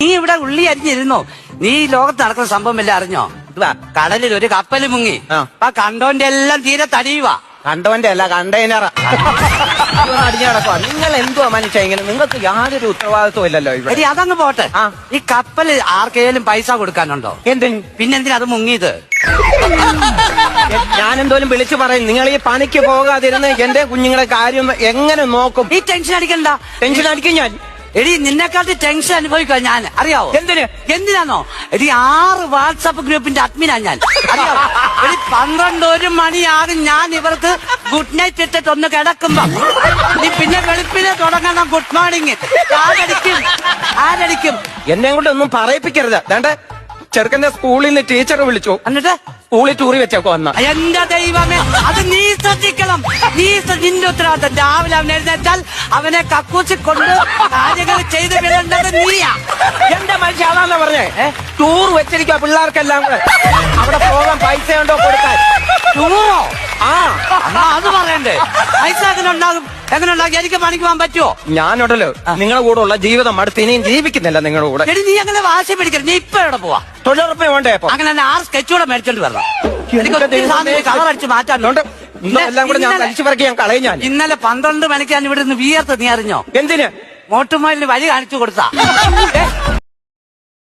നീ ഇവിടെ ഉള്ളി അരിഞ്ഞിരുന്നോ? നീ ഈ ലോകത്ത് നടക്കുന്ന സംഭവം എല്ലാം അറിഞ്ഞോ? കടലിൽ ഒരു കപ്പൽ മുങ്ങി. അപ്പൊ കണ്ടോന്റെ എല്ലാം തീരെ തടിയുവാ. കണ്ടവന്റെ അല്ല കണ്ടെയ്നർ അടിഞ്ഞു കിടക്കുക. നിങ്ങൾ എന്തുവാ മനുഷ്യ ഇങ്ങനെ? നിങ്ങൾക്ക് യാതൊരു ഉത്തരവാദിത്വം ഇല്ലല്ലോ ഇവിടെ. എടി അതങ്ങ് പോട്ടെ. ഈ കപ്പൽ ആർക്കെങ്കിലും പൈസ കൊടുക്കാനുണ്ടോ? എന്തിന്? പിന്നെന്തിനാ അത് മുങ്ങിയത്? ഞാൻ എന്തോലും വിളിച്ചു പറയും. നിങ്ങൾ ഈ പണിക്ക് പോകാതിരുന്ന് എന്റെ കുഞ്ഞുങ്ങളെ കാര്യം എങ്ങനെ നോക്കും? നീ ടെൻഷൻ അടിക്കണ്ട. ടെൻഷൻ അടിക്കും ഞാൻ. എടി നിന്നെക്കാട്ടി ടെൻഷൻ അനുഭവിക്കുക ഞാൻ. അറിയാവോ എന്തിന്? എന്തിനാണോ? എടി 6 വാട്സാപ്പ് ഗ്രൂപ്പിന്റെ അഡ്മിനാ ഞാൻ. അറിയാവോ? എടി 12-1 മണിയാകും ഞാൻ ഇവർക്ക് ഗുഡ് നൈറ്റ് ഇട്ടിട്ട് ഒന്ന് കിടക്കുമ്പോ നീ പിന്നെ വെളുപ്പിനെ തുടങ്ങണം ഗുഡ് മോർണിംഗ്. ആരടിക്കും? എന്നെ കൊണ്ട് ഒന്നും പറയിപ്പിക്കരുത്. വേണ്ട, ചെറുക്കന്റെ സ്കൂളിൽ നിന്ന് ടീച്ചർ വിളിച്ചു. എന്നിട്ട് സ്കൂളിൽ ടൂറി വെച്ചേക്കോ വന്ന. എന്റെ ദൈവമേ, അത് നീ ശ്രദ്ധിക്കണം. നിന്റെ ഉത്തരവാദിത്തം. രാവിലെ അവൻ എഴുന്നേറ്റാൽ അവനെ കക്കൂച്ചി കൊണ്ട് കാര്യങ്ങൾ ചെയ്ത് വിടേണ്ടത് നീയാ. എന്റെ മനുഷ്യ അതാന്നാ പറഞ്ഞേ. ടൂർ വെച്ചിരിക്കുക പിള്ളേർക്കെല്ലാം കൂടെ. അവിടെ പോകാൻ പൈസ ഉണ്ടോ കൊടുക്കാൻ? ടൂറോ? അത് പറയണ്ടേ? പൈസ എങ്ങനെ ഉണ്ടാകും? എനിക്ക് പണിക്ക് പോകാൻ പറ്റുമോ? ഞാനുണ്ടല്ലോ നിങ്ങളുടെ കൂടെ ഉള്ള ജീവിതം അടുത്ത് ഇനിയും ജീവിക്കുന്നില്ല നിങ്ങളുടെ കൂടെ. നീ അങ്ങനെ വാശി പിടിക്കരുത്. നീ ഇപ്പൊ എവിടെ പോവാ? തൊഴിലുറപ്പ് വേണ്ടേ? അങ്ങനെ 6 സ്കെച്ചൂടെ മേടിച്ചോണ്ട് വരണം. കളർ അടിച്ച് മാറ്റാനുണ്ട്. എല്ലാം കൂടെ ഞാൻ വലിച്ചു പറക്കി ഞാൻ കളയും. ഞാൻ ഇന്നലെ 12 മണിക്ക് ഞാൻ ഇവിടെ നിന്ന് വിയർത്ത്. നീ അറിഞ്ഞോ? എന്തിന്? മോട്ടുമോയിലിന് വഴി കാണിച്ചു കൊടുത്താ.